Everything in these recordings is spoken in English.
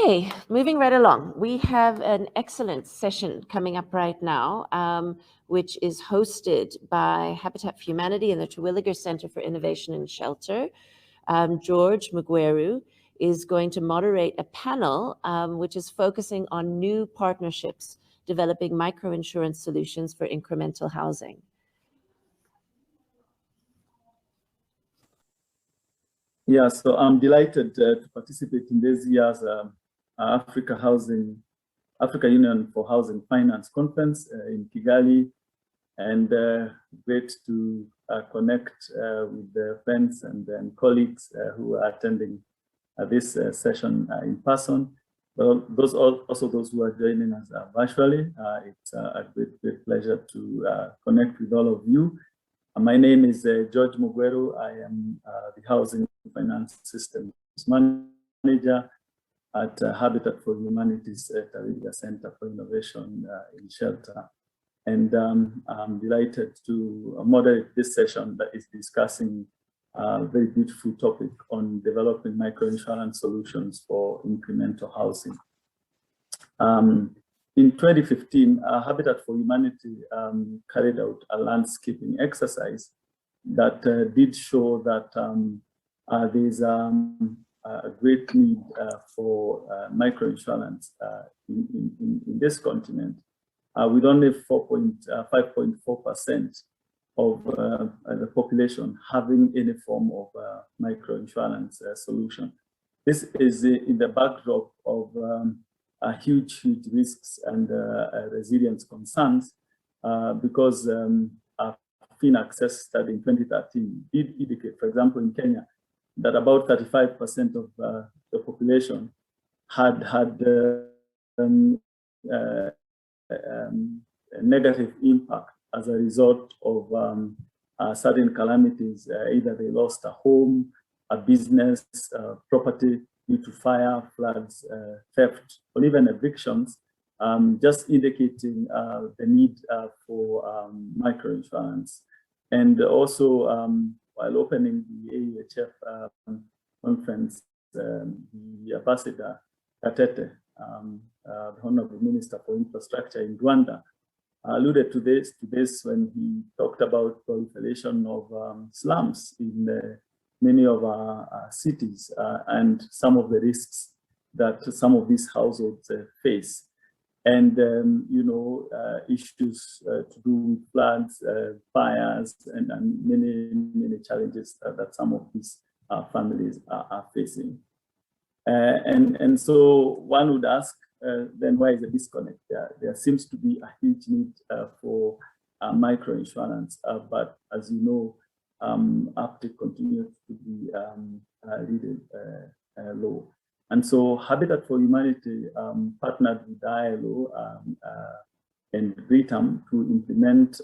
Okay, moving right along. We have an excellent session coming up right now, which is hosted by Habitat for Humanity and the Terwilliger Center for Innovation and Shelter. George Mugweru is going to moderate a panel which is focusing on new partnerships, developing microinsurance solutions for incremental housing. Yeah, so I'm delighted to participate in this year's Africa Union for Housing Finance Conference in Kigali, and great to connect with the friends and colleagues who are attending this session in person. But those who are joining us virtually, it's a great pleasure to connect with all of you. My name is George Mugweru. I am the Housing Finance Systems Manager at Habitat for Humanity's Terwilliger Center for Innovation in Shelter. And I'm delighted to moderate this session that is discussing a very beautiful topic on developing microinsurance solutions for incremental housing. In 2015, Habitat for Humanity carried out a landscaping exercise that did show that there's a great need for microinsurance in this continent, with only 5.4% of the population having any form of microinsurance solution. This is in the backdrop of huge risks and resilience concerns, because a FinAccess study in 2013 did indicate, for example, in Kenya, that about 35% of the population had a negative impact as a result of certain calamities. Either they lost a home, a business, property due to fire, floods, theft, or even evictions, just indicating the need for microinsurance. And also, while opening the AUHF conference, the Ambassador Gatete, the Honorable Minister for Infrastructure in Rwanda, alluded to this when he talked about proliferation of slums in many of our cities and some of the risks that some of these households face. And, issues to do with floods, fires, and many challenges that some of these families are facing. And so one would ask, then why is the disconnect? There seems to be a huge need for microinsurance, but as you know, uptake continues to be really low. And so Habitat for Humanity partnered with ILO and Britam to implement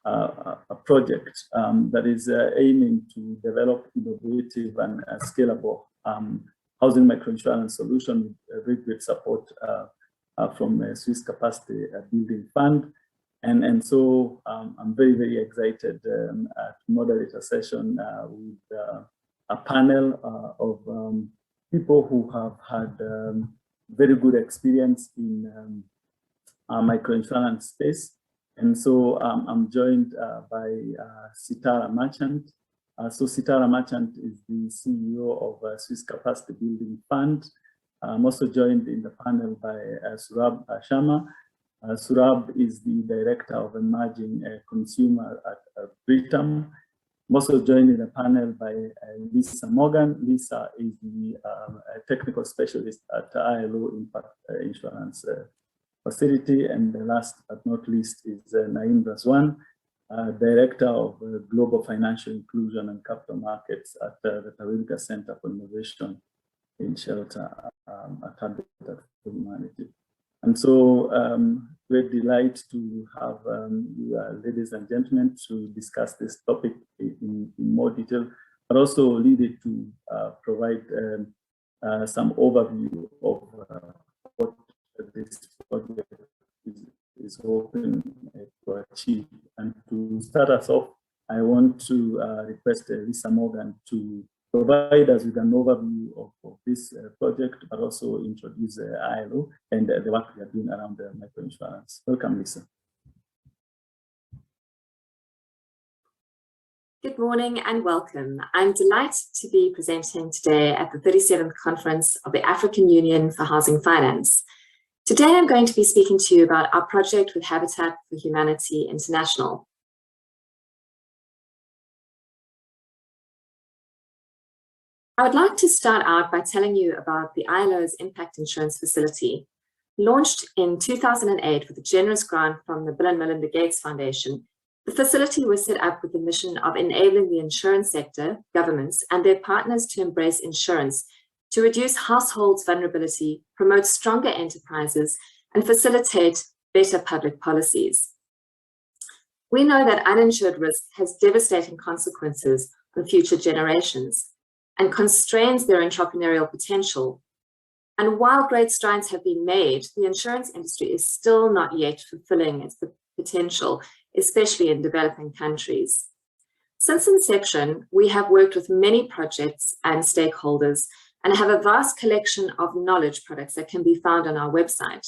a project that is aiming to develop innovative and scalable housing microinsurance solution with very great support from Swiss Capacity Building Fund. And so I'm very excited to moderate a session with a panel of people who have had very good experience in microinsurance space. And so I'm joined by Sitara Merchant. So Sitara Merchant is the CEO of Swiss Capacity Building Fund. I'm also joined in the panel by Surab Sharma. Surab is the Director of Emerging Consumer at Britam. I'm also joined in the panel by Lisa Morgan. Lisa is the technical specialist at ILO Impact Insurance Facility. And the last but not least is Naim Razwan, Director of Global Financial Inclusion and Capital Markets at the Terwilliger Center for Innovation in Shelter at Habitat for Humanity. And so, great delight to have you, ladies and gentlemen, to discuss this topic in more detail, but also needed to provide some overview of what this project is hoping to achieve. And to start us off, I want to request Lisa Morgan to provide us with an overview of this project, but also introduce ILO and the work we are doing around the microinsurance. Welcome, Lisa. Good morning and welcome. I'm delighted to be presenting today at the 37th Conference of the African Union for Housing Finance. Today I'm going to be speaking to you about our project with Habitat for Humanity International. I would like to start out by telling you about the ILO's Impact Insurance Facility. Launched in 2008 with a generous grant from the Bill and Melinda Gates Foundation, the facility was set up with the mission of enabling the insurance sector, governments, and their partners to embrace insurance, to reduce households' vulnerability, promote stronger enterprises, and facilitate better public policies. We know that uninsured risk has devastating consequences on future generations and constrains their entrepreneurial potential. And while great strides have been made, the insurance industry is still not yet fulfilling its potential, especially in developing countries. Since inception, we have worked with many projects and stakeholders and have a vast collection of knowledge products that can be found on our website.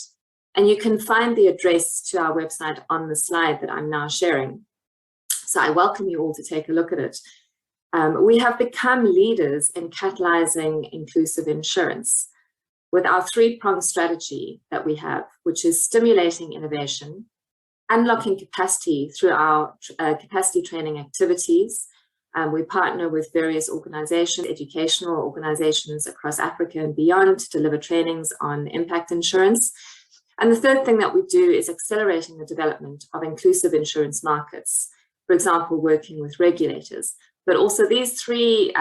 And you can find the address to our website on the slide that I'm now sharing. So I welcome you all to take a look at it. We have become leaders in catalyzing inclusive insurance with our three-pronged strategy that we have, which is stimulating innovation, unlocking capacity through our capacity training activities. We partner with various organizations, educational organizations across Africa and beyond to deliver trainings on impact insurance. And the third thing that we do is accelerating the development of inclusive insurance markets, for example, working with regulators. But also these three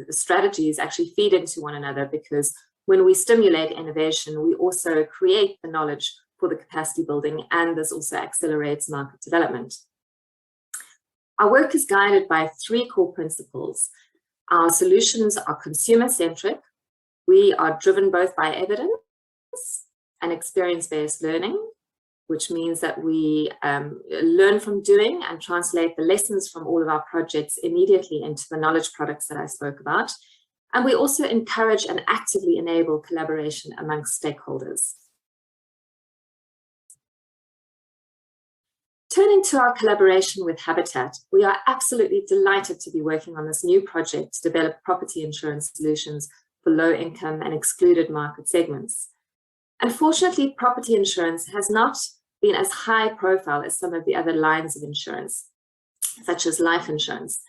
strategies actually feed into one another, because when we stimulate innovation, we also create the knowledge for the capacity building, and this also accelerates market development. Our work is guided by three core principles. Our solutions are consumer-centric. We are driven both by evidence and experience-based learning, which means that we learn from doing and translate the lessons from all of our projects immediately into the knowledge products that I spoke about. And we also encourage and actively enable collaboration amongst stakeholders. Turning to our collaboration with Habitat, we are absolutely delighted to be working on this new project to develop property insurance solutions for low-income and excluded market segments. Unfortunately, property insurance has not been as high profile as some of the other lines of insurance, such as life insurance.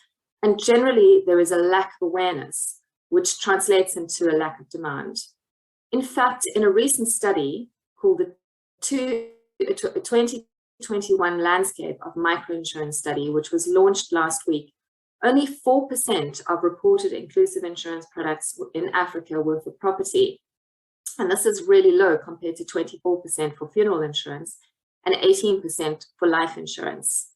And generally, there is a lack of awareness, which translates into a lack of demand. In fact, in a recent study called the 2021 Landscape of Microinsurance Study, which was launched last week, only 4% of reported inclusive insurance products in Africa were for property. And this is really low compared to 24% for funeral insurance and 18% for life insurance.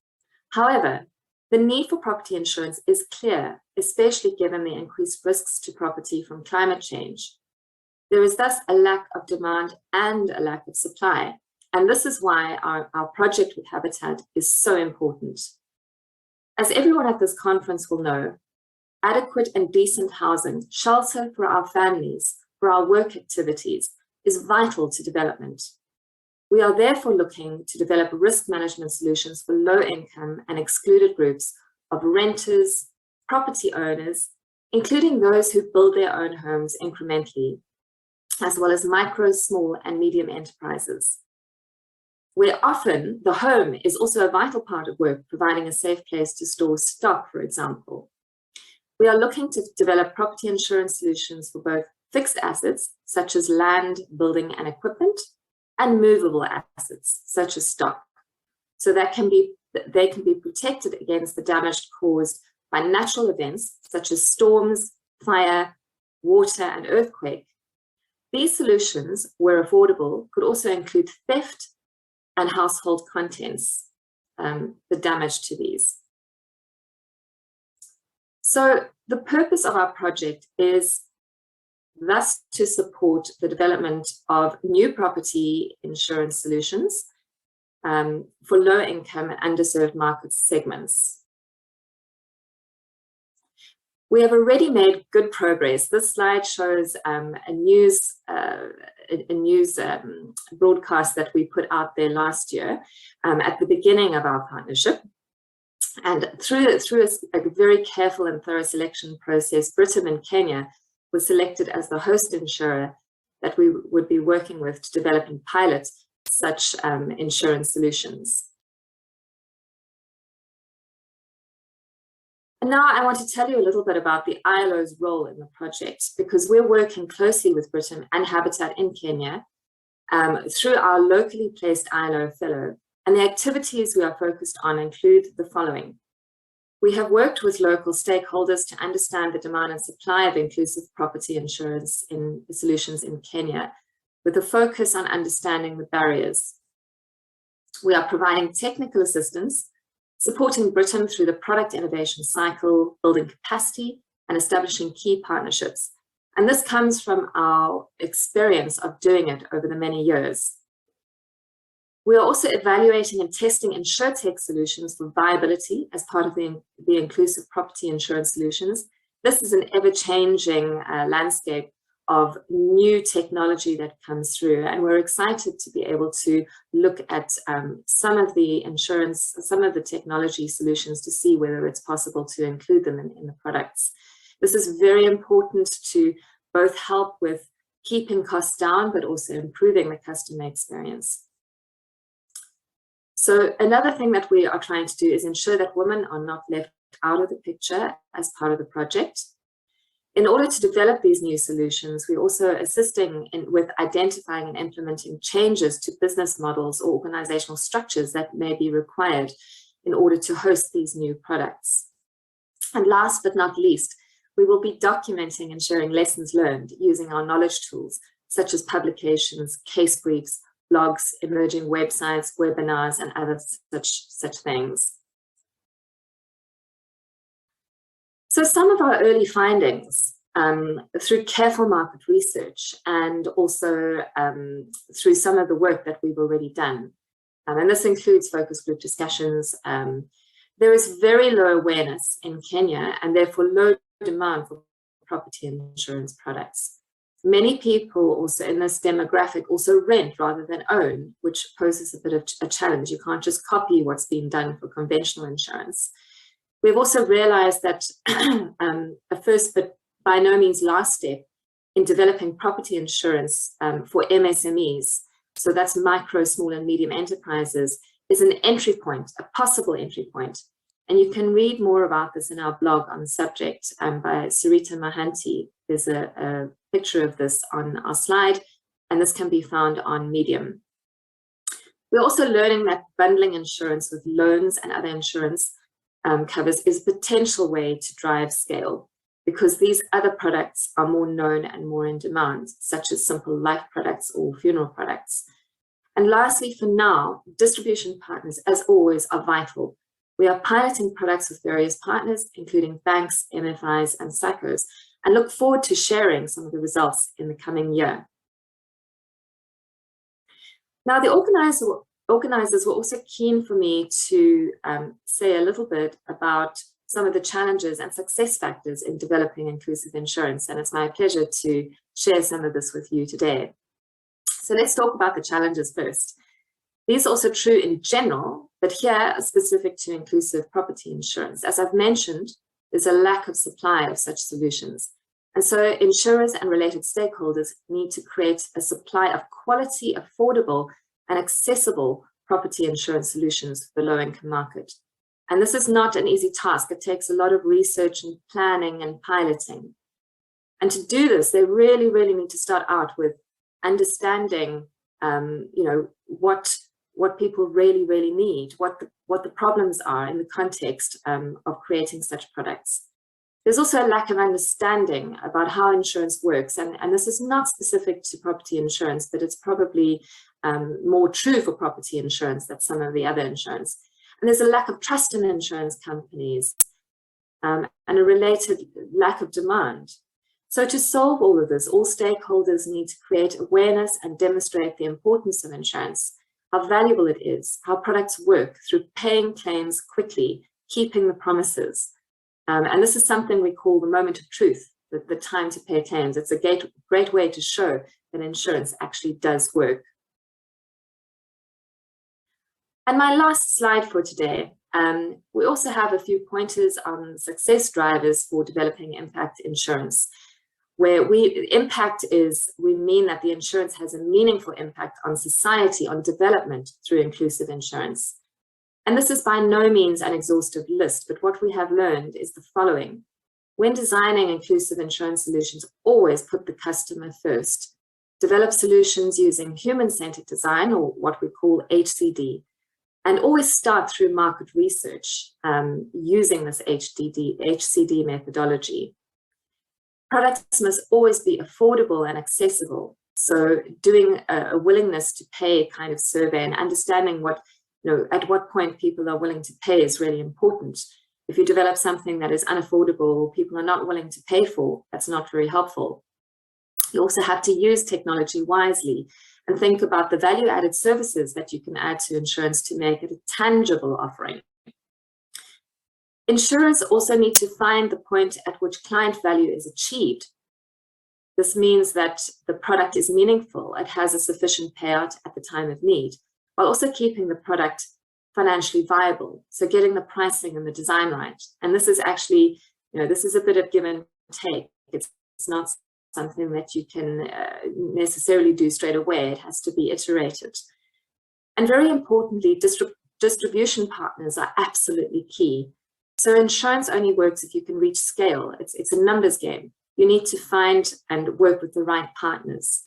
However, the need for property insurance is clear, especially given the increased risks to property from climate change. There is thus a lack of demand and a lack of supply. And this is why our project with Habitat is so important. As everyone at this conference will know, adequate and decent housing, shelter for our families, for our work activities, is vital to development. We are therefore looking to develop risk management solutions for low-income and excluded groups of renters, property owners, including those who build their own homes incrementally, as well as micro, small, and medium enterprises, where often the home is also a vital part of work, providing a safe place to store stock, for example. We are looking to develop property insurance solutions for both fixed assets, such as land, building, and equipment, and movable assets, such as stock, so that they can be protected against the damage caused by natural events, such as storms, fire, water, and earthquake. These solutions, where affordable, could also include theft and household contents, the damage to these. So the purpose of our project is thus to support the development of new property insurance solutions for low-income and underserved market segments. We have already made good progress. This slide shows a news broadcast that we put out there last year at the beginning of our partnership. And through a very careful and thorough selection process, Britam in Kenya was selected as the host insurer that we would be working with to develop and pilot such insurance solutions. And now I want to tell you a little bit about the ILO's role in the project, because we're working closely with Britam and Habitat in Kenya through our locally placed ILO fellow. And the activities we are focused on include the following. We have worked with local stakeholders to understand the demand and supply of inclusive property insurance in solutions in Kenya, with a focus on understanding the barriers. We are providing technical assistance, supporting Britam through the product innovation cycle, building capacity, and establishing key partnerships. And this comes from our experience of doing it over the many years. We are also evaluating and testing insurtech solutions for viability as part of the inclusive property insurance solutions. This is an ever-changing landscape of new technology that comes through, and we're excited to be able to look at some of the technology solutions to see whether it's possible to include them in the products. This is very important to both help with keeping costs down, but also improving the customer experience. So another thing that we are trying to do is ensure that women are not left out of the picture as part of the project. In order to develop these new solutions, we're also assisting with identifying and implementing changes to business models or organizational structures that may be required in order to host these new products. And last but not least, we will be documenting and sharing lessons learned using our knowledge tools, such as publications, case briefs, blogs, emerging websites, webinars, and other such things. So some of our early findings through careful market research and also through some of the work that we've already done, and this includes focus group discussions, there is very low awareness in Kenya and therefore low demand for property insurance products. Many people also in this demographic also rent rather than own, which poses a bit of a challenge. You can't just copy what's being done for conventional insurance. We've also realized that a first but by no means last step in developing property insurance for MSMEs, so that's micro, small and medium enterprises, is an entry point, a possible entry point. And you can read more about this in our blog on the subject by Sarita Mahanti. There's a picture of this on our slide, and this can be found on Medium. We're also learning that bundling insurance with loans and other insurance covers is a potential way to drive scale, because these other products are more known and more in demand, such as simple life products or funeral products. And lastly, for now, distribution partners, as always, are vital. We are piloting products with various partners, including banks, MFIs, and SACCOs, and look forward to sharing some of the results in the coming year. Now, the organizers were also keen for me to say a little bit about some of the challenges and success factors in developing inclusive insurance, and it's my pleasure to share some of this with you today. So let's talk about the challenges first. These are also true in general, but here are specific to inclusive property insurance. As I've mentioned, there's a lack of supply of such solutions. And so insurers and related stakeholders need to create a supply of quality, affordable, and accessible property insurance solutions for the low-income market. And this is not an easy task. It takes a lot of research and planning and piloting. And to do this, they really, really need to start out with understanding, what people really, really need, what the problems are in the context of creating such products. There's also a lack of understanding about how insurance works, and this is not specific to property insurance, but it's probably more true for property insurance than some of the other insurance. And there's a lack of trust in insurance companies and a related lack of demand. So to solve all of this, all stakeholders need to create awareness and demonstrate the importance of insurance, how valuable it is, how products work through paying claims quickly, keeping the promises. And this is something we call the moment of truth, the time to pay claims. It's a great way to show that insurance actually does work. And my last slide for today, we also have a few pointers on success drivers for developing impact insurance, where impact is, we mean that the insurance has a meaningful impact on society, on development through inclusive insurance. And this is by no means an exhaustive list, but what we have learned is the following. When designing inclusive insurance solutions, always put the customer first. Develop solutions using human-centered design, or what we call HCD, and always start through market research using this HCD methodology. Products must always be affordable and accessible. So doing a willingness to pay kind of survey and understanding what, at what point people are willing to pay is really important. If you develop something that is unaffordable, people are not willing to pay for, that's not very helpful. You also have to use technology wisely and think about the value-added services that you can add to insurance to make it a tangible offering. Insurers also need to find the point at which client value is achieved. This means that the product is meaningful, it has a sufficient payout at the time of need, while also keeping the product financially viable. So getting the pricing and the design right. And this is actually, this is a bit of give and take. It's not something that you can necessarily do straight away. It has to be iterated. And very importantly, distribution partners are absolutely key. So insurance only works if you can reach scale. It's a numbers game. You need to find and work with the right partners.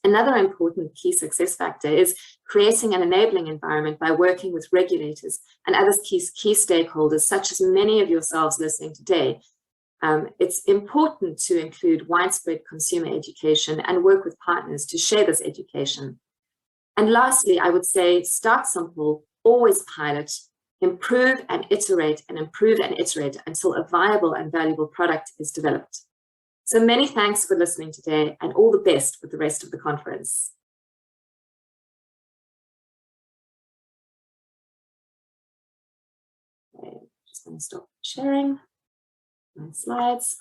Another important key success factor is creating an enabling environment by working with regulators and other key stakeholders, such as many of yourselves listening today. It's important to include widespread consumer education and work with partners to share this education. And lastly, I would say start simple, always pilot, improve and iterate until a viable and valuable product is developed. So many thanks for listening today and all the best with the rest of the conference. Okay, just going to stop sharing my slides.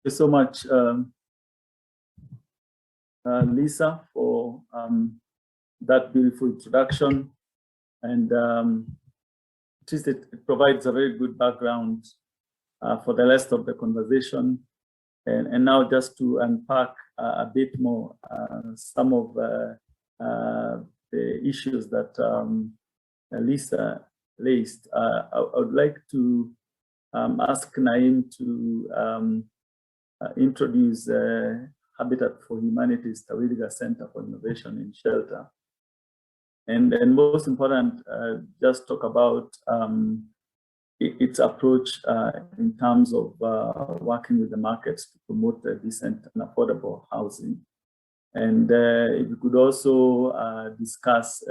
Thank you so much, Lisa, for that beautiful introduction. And it provides a very good background for the rest of the conversation. And now just to unpack a bit more some of the issues that Lisa raised, I would like to ask Naeem to introduce Habitat for Humanity's Tawiliga Center for Innovation in Shelter. And most important, just talk about its approach in terms of working with the markets to promote decent and affordable housing. And if you could also discuss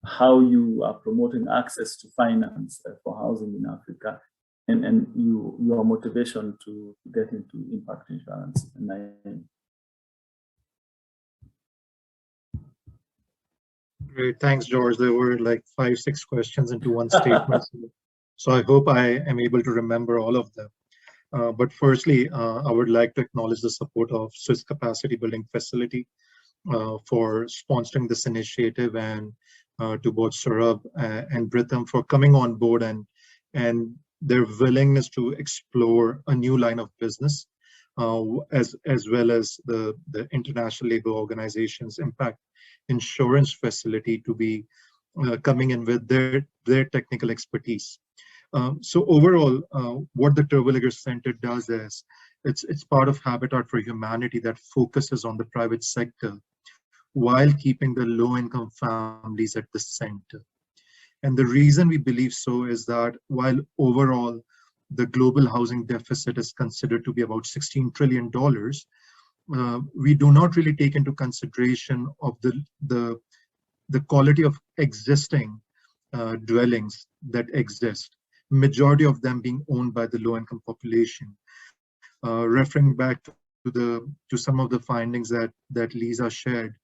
how you are promoting access to finance for housing in Africa, and your motivation to get into impact insurance. Great, thanks, George. There were like 5-6 questions into one statement. So I hope I am able to remember all of them. But firstly, I would like to acknowledge the support of Swiss Capacity Building Facility for sponsoring this initiative, and to both Saurabh and Britham for coming on board and their willingness to explore a new line of business, as well as the International Labour Organization's Impact Insurance Facility to be coming in with their technical expertise. So overall, what the Terwilliger Center does is, it's part of Habitat for Humanity that focuses on the private sector while keeping the low-income families at the center. And the reason we believe so is that while overall the global housing deficit is considered to be about $16 trillion, we do not really take into consideration of the quality of existing dwellings that exist, majority of them being owned by the low-income population. Referring back to some of the findings that Lisa shared,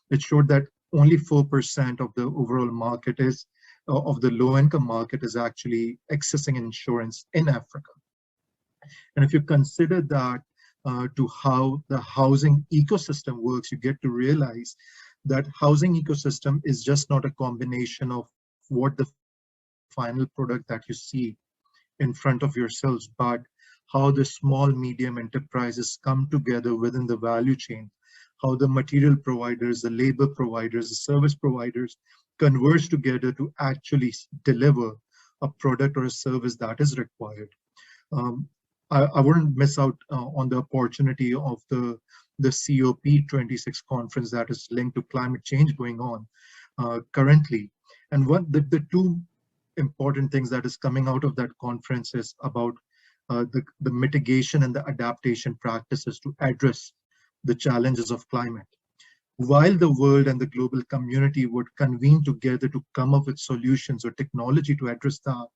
it showed that only 4% of the overall market is of the low-income market is actually accessing insurance in Africa. And if you consider that to how the housing ecosystem works, you get to realize that housing ecosystem is just not a combination of what the final product that you see in front of yourselves, but how the small, medium enterprises come together within the value chain, how the material providers, the labor providers, the service providers converge together to actually deliver a product or a service that is required. I wouldn't miss out on the opportunity of the COP26 conference that is linked to climate change going on currently. And the two important things that is coming out of that conference is about the mitigation and the adaptation practices to address the challenges of climate. While the world and the global community would convene together to come up with solutions or technology to address that,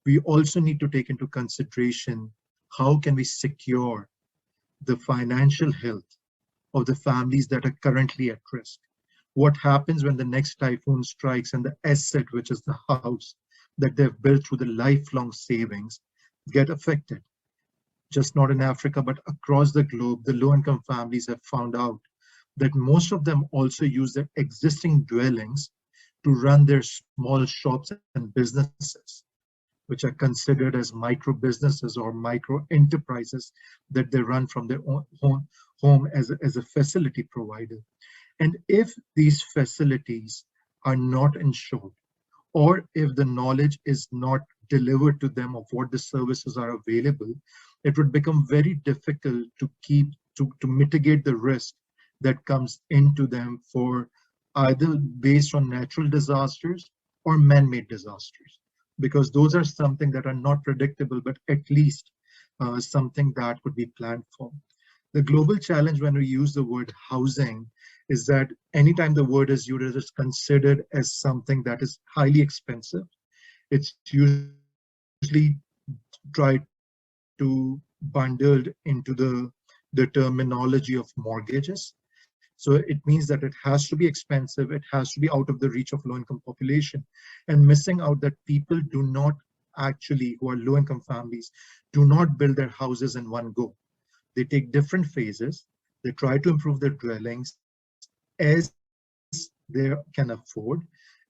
we also need to take into consideration how can we secure the financial health of the families that are currently at risk. What happens when the next typhoon strikes and the asset, which is the house that they've built through the lifelong savings, get affected? Just not in Africa, but across the globe, the low-income families have found out that most of them also use their existing dwellings to run their small shops and businesses, which are considered as micro businesses or micro enterprises that they run from their own home as a facility provider. And if these facilities are not insured, or if the knowledge is not delivered to them of what the services are available, it would become very difficult to mitigate the risk that comes into them for either based on natural disasters or man-made disasters, because those are something that are not predictable, but at least something that could be planned for. The global challenge when we use the word housing is that anytime the word is used, it is considered as something that is highly expensive. It's usually tried to bundled into the terminology of mortgages. So it means that it has to be expensive, it has to be out of the reach of low-income population, and missing out that people do not actually, who are low-income families, do not build their houses in one go. They take different phases, they try to improve their dwellings as they can afford,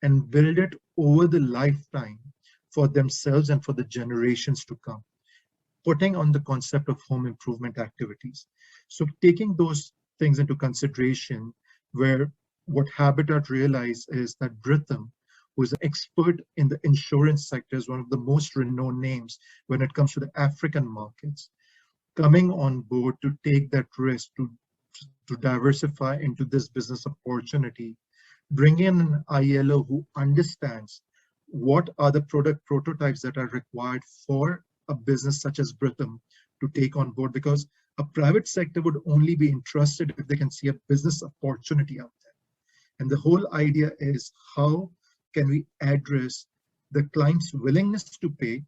and build it over the lifetime for themselves and for the generations to come, putting on the concept of home improvement activities. So taking those things into consideration, where what Habitat realized is that Britam, who is an expert in the insurance sector, is one of the most renowned names when it comes to the African markets, coming on board to take that risk to diversify into this business opportunity, bring in an ILO who understands what are the product prototypes that are required for a business such as Britam to take on board, because a private sector would only be interested if they can see a business opportunity out there. And the whole idea is, how can we address the client's willingness to pay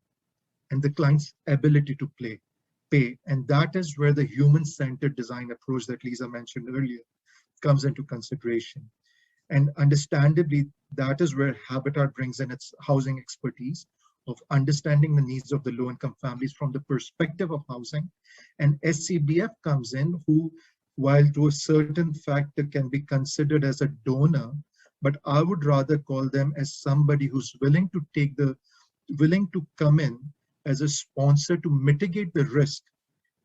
and the client's ability to pay? And that is where the human-centered design approach that Lisa mentioned earlier comes into consideration. And understandably, that is where Habitat brings in its housing expertise of understanding the needs of the low-income families from the perspective of housing. And SCBF comes in, who, while to a certain factor can be considered as a donor, but I would rather call them as somebody who's willing to come in as a sponsor to mitigate the risk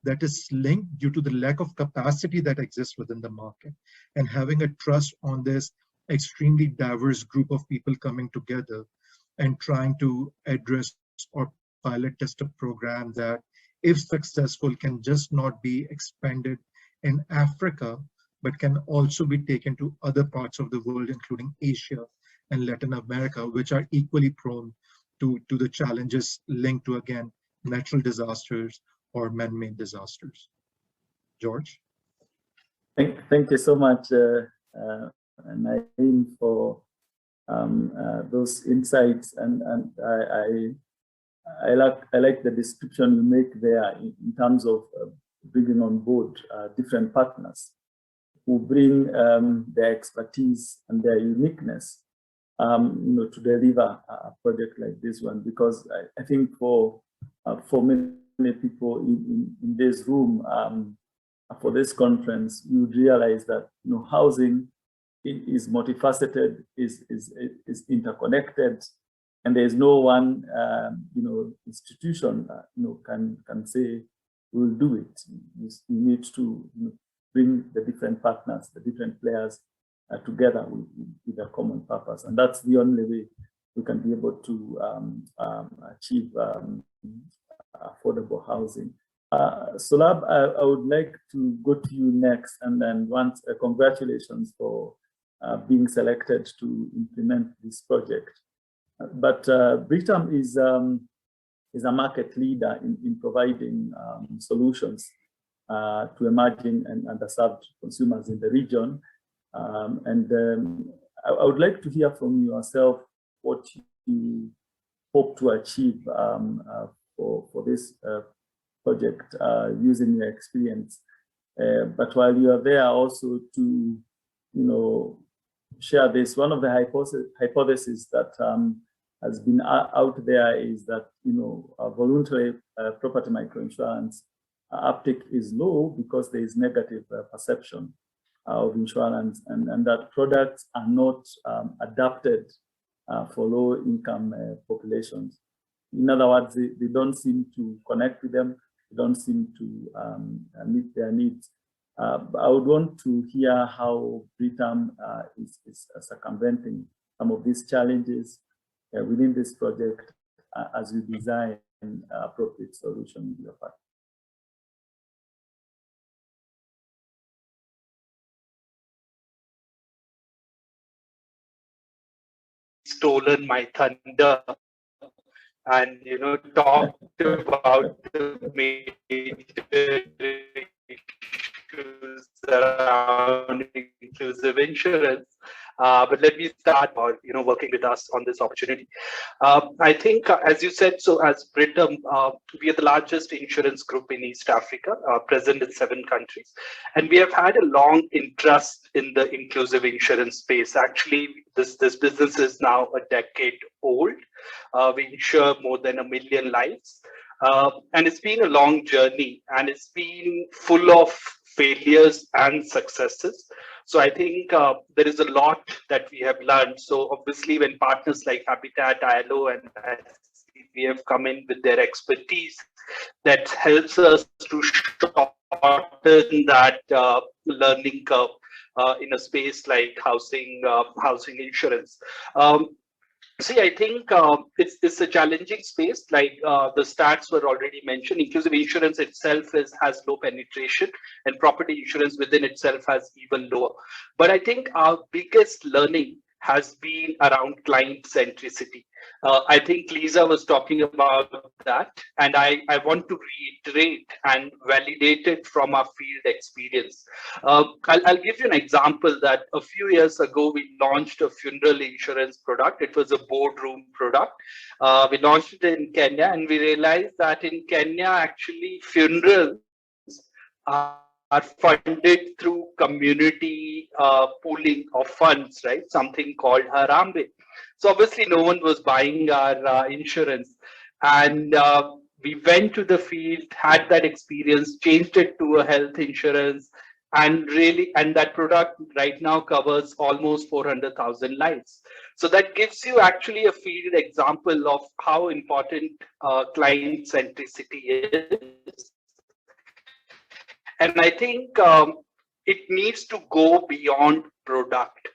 that is linked due to the lack of capacity that exists within the market, and having a trust on this extremely diverse group of people coming together and trying to address or pilot test a program that, if successful, can just not be expanded in Africa, but can also be taken to other parts of the world, including Asia and Latin America, which are equally prone to the challenges linked to, again, natural disasters or man-made disasters. George? Thank you so much, Naeem, for those insights, and I like the description you make there in terms of bringing on board different partners who bring their expertise and their uniqueness to deliver a project like this one, because I think for many people in this room, for this conference, you would realize that housing is multifaceted, is interconnected, and there is no one institution can say we'll do it. You need to bring the different partners, the different players together with a common purpose, and that's the only way we can be able to achieve affordable housing. Sulab, I would like to go to you next, and then once congratulations for being selected to implement this project. But Britam is a market leader in providing solutions to emerging and underserved consumers in the region. I would like to hear from yourself what you hope to achieve for this project using your experience. But while you are there, also to share this, one of the hypotheses that has been out there is that voluntary property microinsurance uptake is low because there is negative perception of insurance, and that products are not adapted for low-income populations. In other words, they don't seem to connect with them, they don't seem to meet their needs. I would want to hear how Britam is circumventing some of these challenges within this project as we design an appropriate solution with your partner. Stolen my thunder and talked about the major issues around inclusive insurance. But let me start by working with us on this opportunity. I think, as you said, so as Britam, we are the largest insurance group in East Africa, present in 7 countries, and we have had a long interest in the inclusive insurance space. Actually, this business is now a decade old. We insure more than 1 million lives, and it's been a long journey, and it's been full of failures and successes. So I think there is a lot that we have learned. So obviously, when partners like Habitat, ILO, and we have come in with their expertise, that helps us to shorten that learning curve in a space like housing insurance. See, I think it's a challenging space. Like the stats were already mentioned, inclusive insurance itself has low penetration, and property insurance within itself has even lower. But I think our biggest learning has been around client centricity. I think Lisa was talking about that, and I want to reiterate and validate it from our field experience. I'll give you an example that a few years ago, we launched a funeral insurance product. It was a boardroom product. We launched it in Kenya, and we realized that in Kenya, actually, funerals are funded through community pooling of funds, right? Something called Harambe. So obviously no one was buying our insurance, and we went to the field, had that experience, changed it to a health insurance, and that product right now covers almost 400,000 lives. So that gives you actually a field example of how important client centricity is. And I think it needs to go beyond product.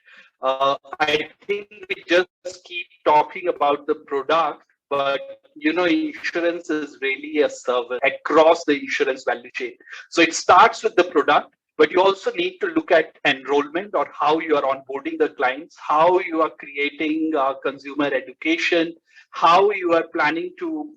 I think we just keep talking about the product, but insurance is really a service across the insurance value chain. So it starts with the product, but you also need to look at enrollment, or how you are onboarding the clients, how you are creating consumer education, how you are planning to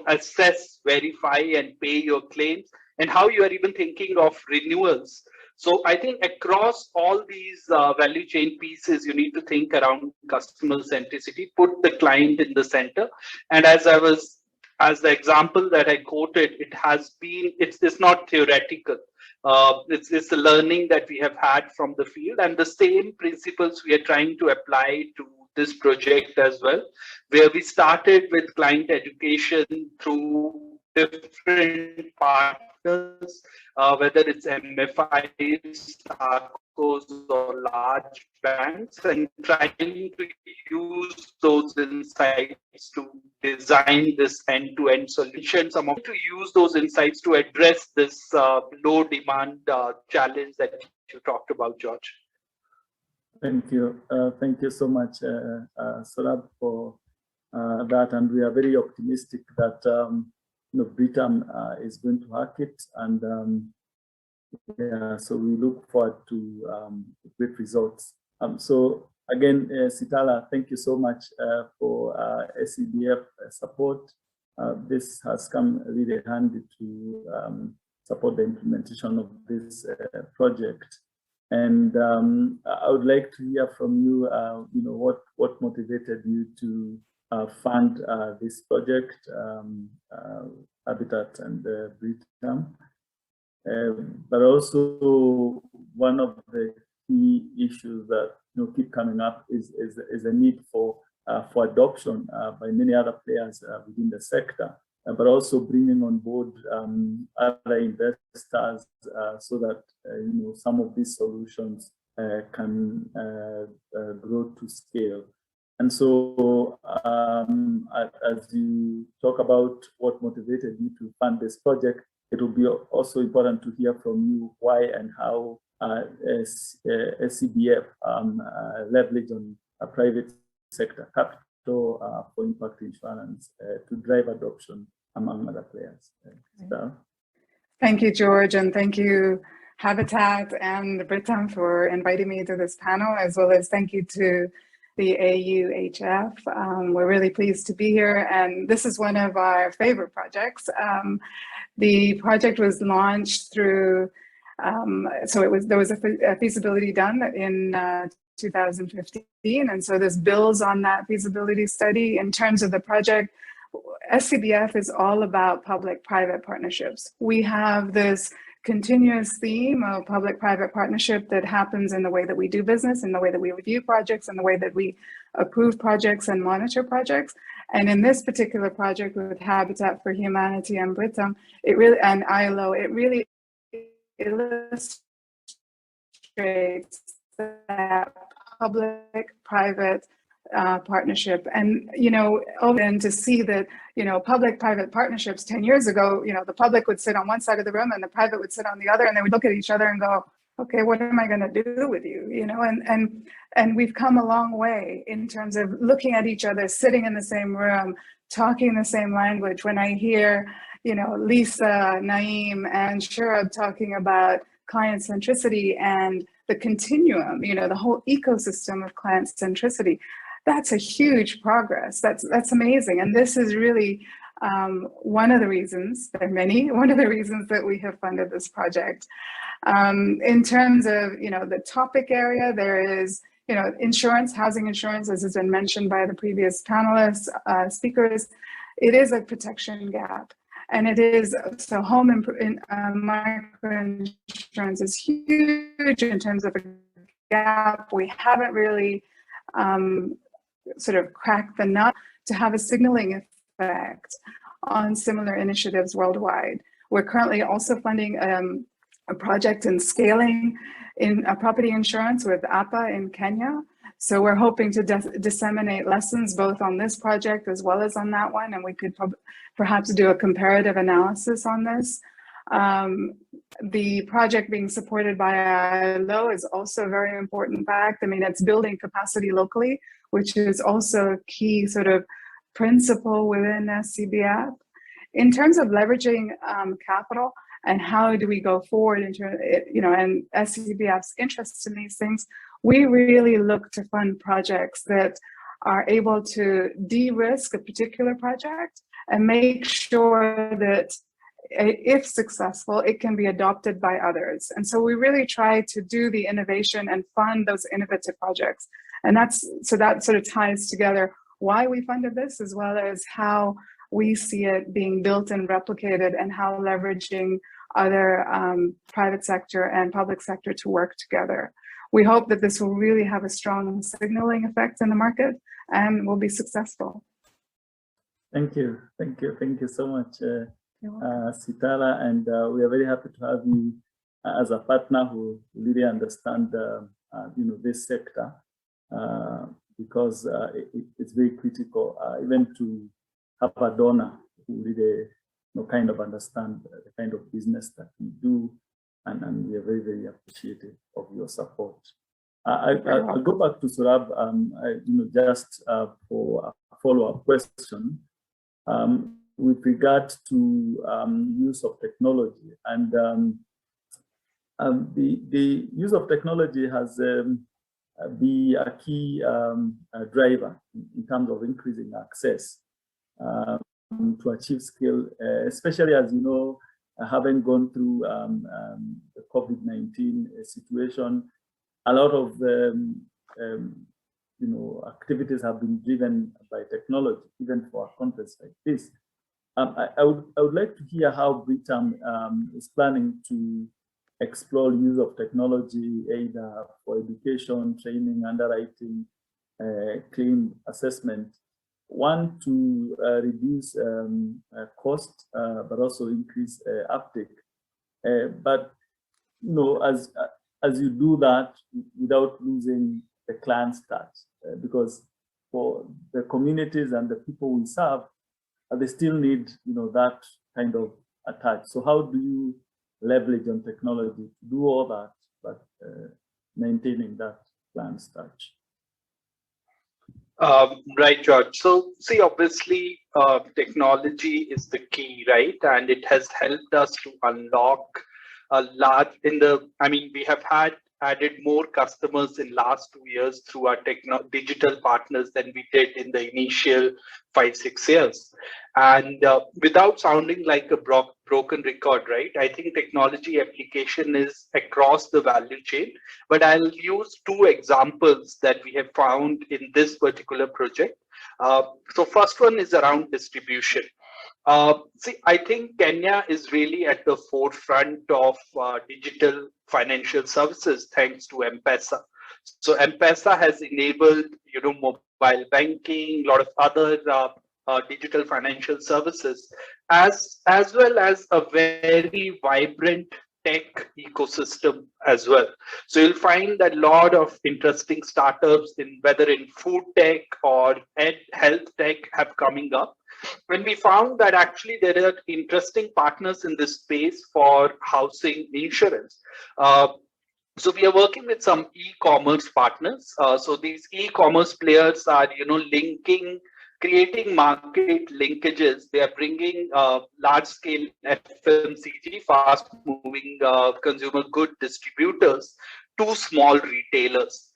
assess, verify, and pay your claims, and how you are even thinking of renewals. So I think across all these value chain pieces, you need to think around customer centricity, put the client in the center. And as the example that I quoted, it's not theoretical. It's the learning that we have had from the field, and the same principles we are trying to apply to this project as well, where we started with client education through different partners, whether it's MFIs, SACCOs, or large banks, and trying to use those insights to design this end-to-end solution. Some of to use those insights to address this low demand challenge that you talked about, George. Thank you. Thank you so much, Saurabh, for that. And we are very optimistic that Britam is going to hack it. And yeah, so we look forward to great results. So again, Sitala, thank you so much for SCBF support. This has come really handy to support the implementation of this project. And I would like to hear from you, what motivated you to fund this project, Habitat and Britam. But also one of the key issues that keep coming up is a need for adoption by many other players within the sector, but also bringing on board other investors so that some of these solutions can grow to scale. And so as you talk about what motivated you to fund this project, it will be also important to hear from you why and how SCBF leverage on a private sector capital for impact insurance to drive adoption among other players. Thank you, George, and thank you, Habitat and Britam, for inviting me to this panel, as well as thank you to the AUHF. We're really pleased to be here, and this is one of our favorite projects. The project was launched through, there was a feasibility done in 2015, and so this builds on that feasibility study. In terms of the project, SCBF is all about public-private partnerships. We have this continuous theme of public-private partnership that happens in the way that we do business, in the way that we review projects, in the way that we approve projects and monitor projects. And in this particular project with Habitat for Humanity and Britam, and ILO, it really illustrates that public-private partnership. And, and to see that, public-private partnerships 10 years ago, the public would sit on one side of the room and the private would sit on the other, and they would look at each other and go, okay, what am I going to do with you? And we've come a long way in terms of looking at each other, sitting in the same room, talking the same language. When I hear, Lisa, Naeem, and Shurab talking about client centricity and the continuum, the whole ecosystem of client centricity, that's a huge progress. That's amazing. And this is really one of the reasons, there are many, one of the reasons that we have funded this project. In terms of, the topic area, there is, insurance, housing insurance, as has been mentioned by the previous panelists, speakers, it is a protection gap. And it is, so home microinsurance is huge in terms of a gap. We haven't really sort of cracked the nut to have a signaling effect on similar initiatives worldwide. We're currently also funding a project in scaling in property insurance with APA in Kenya. So we're hoping to disseminate lessons both on this project as well as on that one, and we could perhaps do a comparative analysis on this. The project being supported by ILO is also a very important fact. I mean, it's building capacity locally, which is also a key sort of principle within SCBF. In terms of leveraging capital and how do we go forward into, and SCBF's interest in these things, we really look to fund projects that are able to de-risk a particular project and make sure that if successful, it can be adopted by others. And so we really try to do the innovation and fund those innovative projects. And that sort of ties together why we funded this, as well as how we see it being built and replicated, and how leveraging other private sector and public sector to work together. we hope that this will really have a strong signaling effect in the market and will be successful. Thank you so much, Sitara, and we are very happy to have you as a partner who really understand this sector, because it's very critical, even to have a donor who really kind of understand the kind of business that we do, and we are very, very appreciative of your support. I'll go back to Surab, just for a follow-up question with regard to use of technology. And the use of technology has been a key driver in terms of increasing access to achieve scale, especially as you know, having gone through the COVID-19 situation. A lot of activities have been driven by technology, even for a conference like this. I would like to hear how Britam is planning to explore use of technology, either for education, training, underwriting, claim assessment. One, to reduce cost, but also increase uptake. But as you do that without losing the client's touch, because for the communities and the people we serve, they still need that kind of a touch. So how do you leverage on technology to do all that, but maintaining that client's touch? Right, George. So see, obviously, technology is the key, right? And it has helped us to unlock a large we have added more customers in last 2 years through our digital partners than we did in the initial 5-6 years. And without sounding like a broken record, right? I think technology application is across the value chain, but I'll use 2 examples that we have found in this particular project. So first one is around distribution. See, I think Kenya is really at the forefront of digital financial services thanks to M-Pesa. So M-Pesa has enabled, mobile banking, a lot of other digital financial services, as well as a very vibrant tech ecosystem as well. So you'll find that a lot of interesting startups whether in food tech or health tech have coming up. When we found that actually there are interesting partners in this space for housing insurance. So we are working with some e-commerce partners. So these e-commerce players are, creating market linkages. They are bringing large-scale FMCG, fast-moving consumer good distributors to small retailers.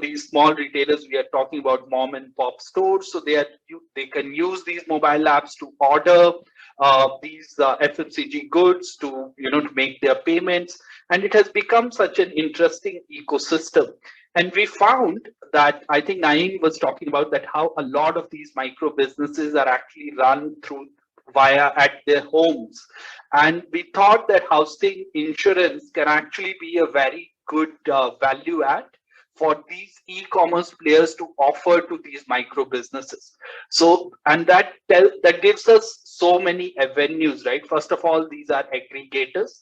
These small retailers, we are talking about mom and pop stores. So they can use these mobile apps to order these FMCG goods to make their payments, and it has become such an interesting ecosystem. And we found that, I think Naeem was talking about that, how a lot of these micro businesses are actually run via at their homes. And we thought that housing insurance can actually be a very good value add for these e-commerce players to offer to these micro businesses. So, and that gives us so many avenues, right? First of all, these are aggregators.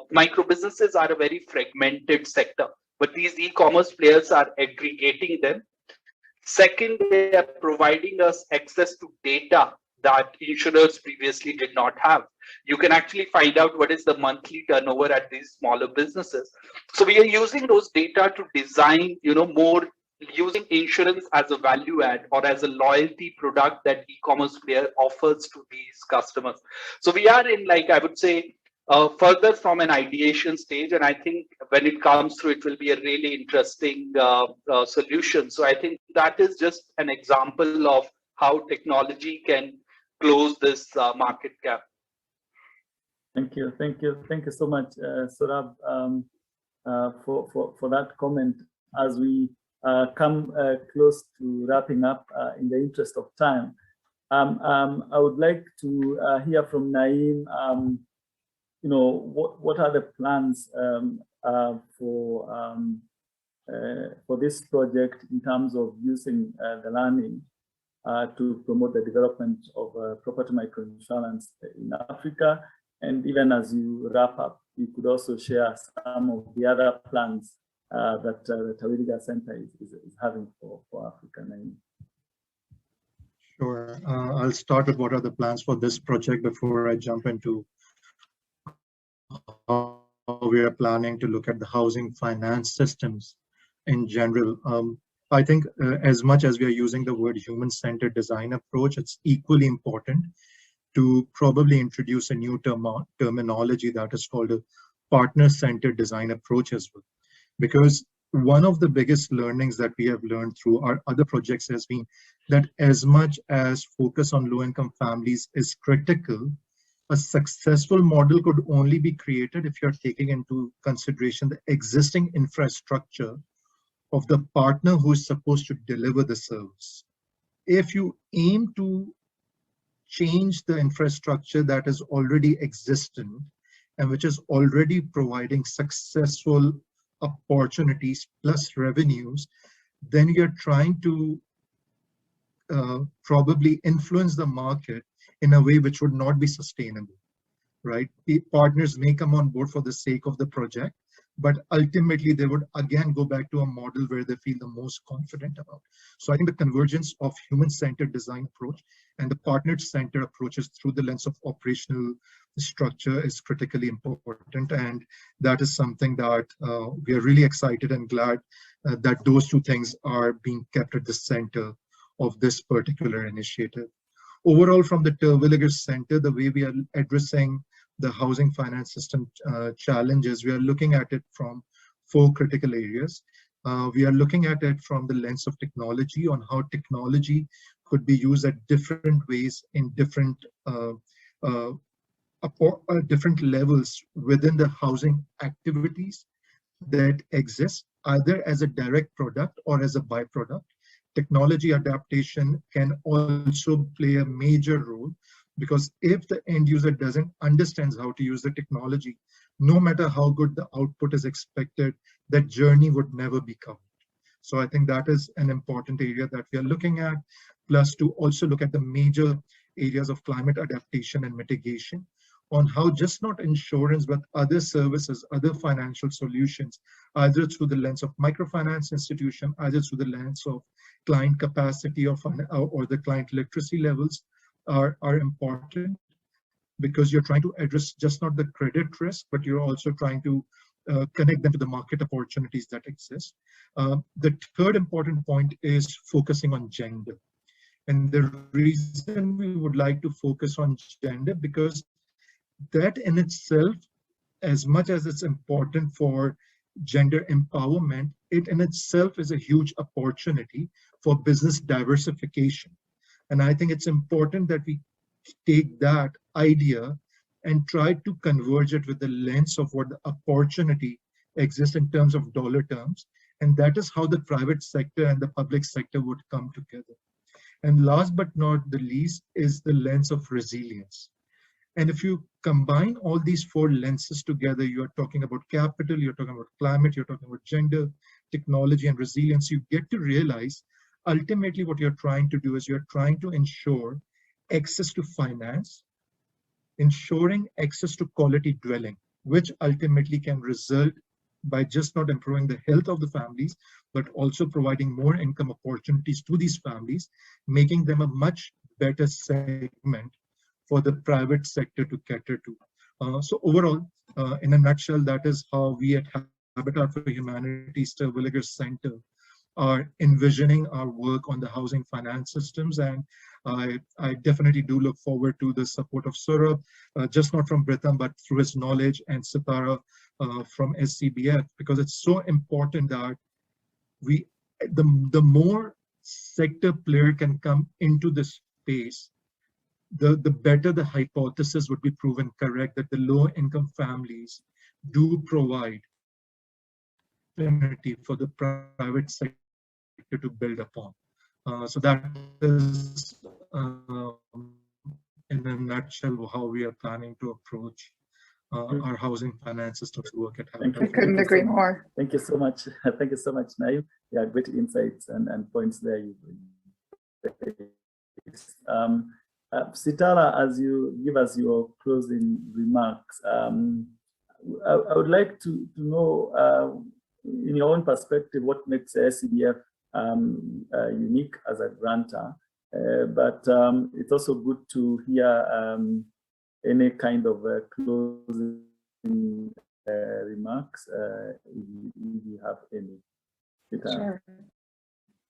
Micro businesses are a very fragmented sector, but these e-commerce players are aggregating them. Second, they are providing us access to data that insurers previously did not have. You can actually find out what is the monthly turnover at these smaller businesses. So we are using those data to design, more using insurance as a value add or as a loyalty product that e-commerce player offers to these customers. So we are in, I would say, further from an ideation stage, and I think when it comes through, it will be a really interesting solution. So I think that is just an example of how technology can close this market gap. Thank you so much, Surab, for that comment. As we come close to wrapping up, in the interest of time, I would like to hear from Naeem. What are the plans for for this project in terms of using the learning to promote the development of property microinsurance in Africa. And even as you wrap up, you could also share some of the other plans that the Tawiliga Center is having for Africa. Sure. I'll start with what are the plans for this project before I jump into how we are planning to look at the housing finance systems in general. I think as much as we are using the word human-centered design approach, it's equally important to probably introduce a new terminology that is called a partner-centered design approach as well. Because one of the biggest learnings that we have learned through our other projects has been that as much as focus on low-income families is critical, a successful model could only be created if you're taking into consideration the existing infrastructure of the partner who is supposed to deliver the service. If you aim to change the infrastructure that is already existent and which is already providing successful opportunities plus revenues, then you're trying to probably influence the market in a way which would not be sustainable, right? Partners may come on board for the sake of the project, but ultimately they would again go back to a model where they feel the most confident about. So I think the convergence of human-centered design approach and the partner-centered approaches through the lens of operational structure is critically important. And that is something that we are really excited and glad that those two things are being kept at the center of this particular initiative. Overall, from the Terwilliger Center, the way we are addressing the housing finance system challenges, we are looking at it from 4 critical areas. We are looking at it from the lens of technology, on how technology could be used at different ways in different levels within the housing activities that exist, either as a direct product or as a byproduct. Technology adaptation can also play a major role, because if the end user doesn't understand how to use the technology, no matter how good the output is expected, that journey would never be covered. So I think that is an important area that we are looking at, plus to also look at the major areas of climate adaptation and mitigation, on how just not insurance, but other services, other financial solutions, either through the lens of microfinance institution, either through the lens of client capacity or the client literacy levels are important, because you're trying to address just not the credit risk, but you're also trying to connect them to the market opportunities that exist. The third important point is focusing on gender. And the reason we would like to focus on gender, because that in itself, as much as it's important for gender empowerment, it in itself is a huge opportunity for business diversification. And I think it's important that we take that idea and try to converge it with the lens of what the opportunity exists in terms of dollar terms. And that is how the private sector and the public sector would come together. And last but not the least is the lens of resilience. And if you combine all these 4 lenses together, you are talking about capital, you're talking about climate, you're talking about gender, technology, and resilience, you get to realize ultimately what you're trying to do is you're trying to ensure access to finance, ensuring access to quality dwelling, which ultimately can result by just not improving the health of the families, but also providing more income opportunities to these families, making them a much better segment for the private sector to cater to. So overall, in a nutshell, that is how we at Habitat for Humanity's Terwilliger Center are envisioning our work on the housing finance systems. And I definitely do look forward to the support of Saurabh, just not from Britham, but through his knowledge, and Sitara from SCBF, because it's so important that the more sector player can come into this space, the better the hypothesis would be proven correct, that the low income families do provide opportunity for the private sector to build upon. So that is in a nutshell how we are planning to approach our housing finance system to work at Thank Habitat. you. I couldn't agree more. Thank you so much. Thank you so much, Naeem. Yeah, great insights and points there. Sitara, as you give us your closing remarks, I would like to know, in your own perspective, what makes SCDF unique as a grantor. But it's also good to hear any kind of closing remarks, if you have any. Sure.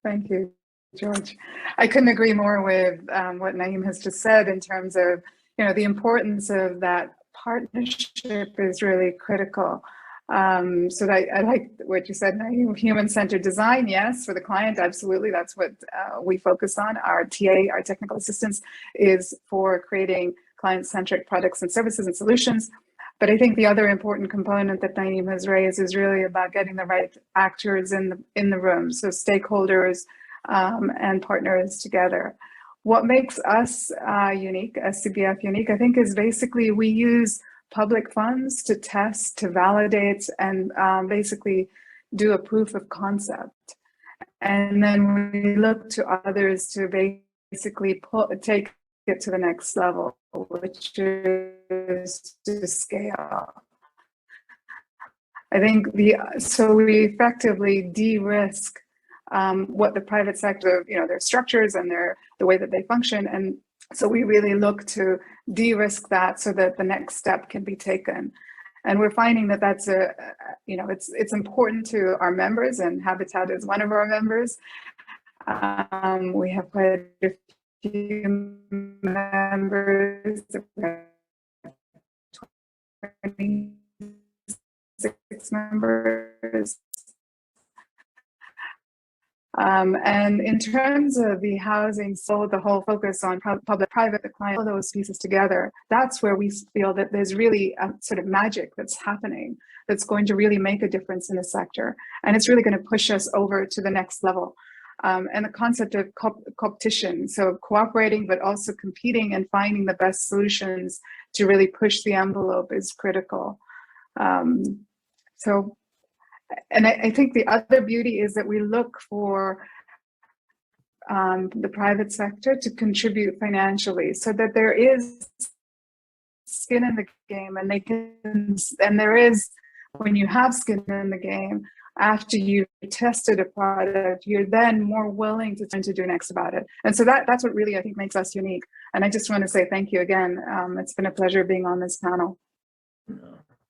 Thank you, George. I couldn't agree more with what Naeem has just said in terms of, the importance of that partnership is really critical. So that I like what you said, Naeem, human-centered design, yes, for the client, absolutely. That's what we focus on. Our TA, our technical assistance, is for creating client-centric products and services and solutions. But I think the other important component that Naeem has raised is really about getting the right actors in the room, so stakeholders and partners together. What makes us unique, SCBF unique, I think, is basically we use public funds to test, to validate, and basically do a proof of concept. And then we look to others to basically take it to the next level, which is to scale. I think so we effectively de-risk what the private sector, their structures and the way that they function. And so we really look to de-risk that so that the next step can be taken. And we're finding that that's it's important to our members, and Habitat is one of our members. We have quite a few members, 26 members. And in terms of the housing, so the whole focus on public-private, the client, all those pieces together, that's where we feel that there's really a sort of magic that's happening that's going to really make a difference in the sector. And it's really going to push us over to the next level. And the concept of competition, so cooperating, but also competing and finding the best solutions to really push the envelope is critical. And I think the other beauty is that we look for the private sector to contribute financially, so that there is skin in the game, and there is, when you have skin in the game, after you've tested a product, you're then more willing to try to do next about it. And so that's what really, I think, makes us unique. And I just want to say thank you again. It's been a pleasure being on this panel.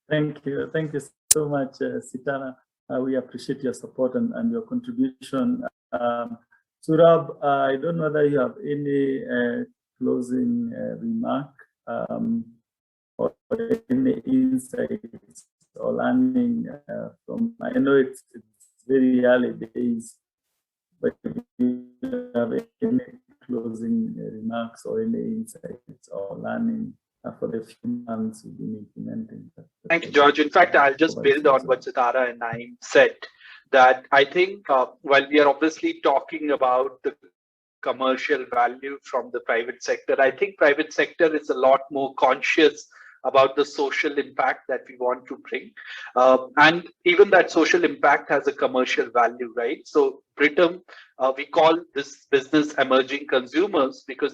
Thank you. Thank you so much, Sitara. We appreciate your support and your contribution. Surab, I don't know whether you have any closing remark or any insights or learning from. I know it's very early days, but if you have any closing remarks or any insights or learning for the few months we've been implementing. Thank you, George. In fact, I'll just build on what Sitara and Naeem said, that I think while we are obviously talking about the commercial value from the private sector, I think private sector is a lot more conscious about the social impact that we want to bring. And even that social impact has a commercial value, right? So Britam, we call this business emerging consumers because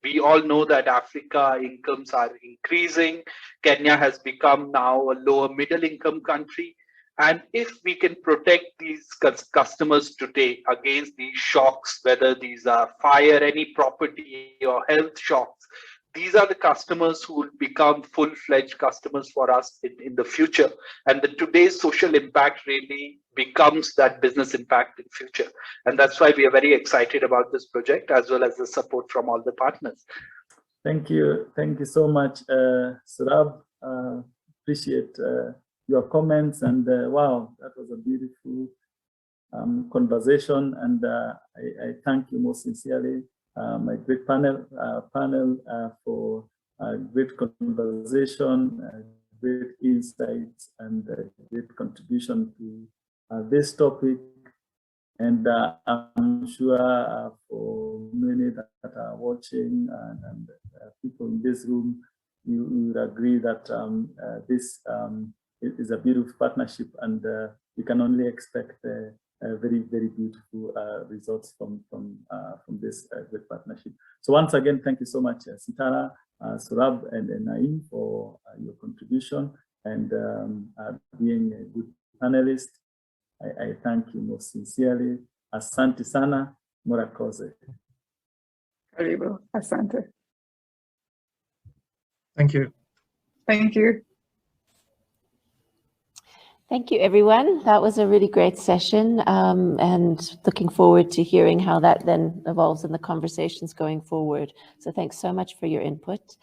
we all know that Africa incomes are increasing. Kenya has become now a lower middle income country. And if we can protect these customers today against these shocks, whether these are fire, any property or health shocks, these are the customers who will become full-fledged customers for us in the future. And today's social impact really becomes that business impact in future. And that's why we are very excited about this project, as well as the support from all the partners. Thank you. Thank you so much, Surab. Appreciate your comments, and wow, that was a beautiful conversation. And I thank you most sincerely. My great panel for great conversation, great insights, and great contribution to this topic. And I'm sure for many that are watching and people in this room, you would agree that this is a beautiful partnership, and we can only expect very, very beautiful results from this great partnership. So once again, thank you so much, Sitara, Surab, and Naim for your contribution and being a good panelist. I thank you most sincerely. Asante sana, murakoze. Karibu, asante. Thank you. Thank you. Thank you, everyone. That was a really great session, and looking forward to hearing how that then evolves in the conversations going forward. So thanks so much for your input.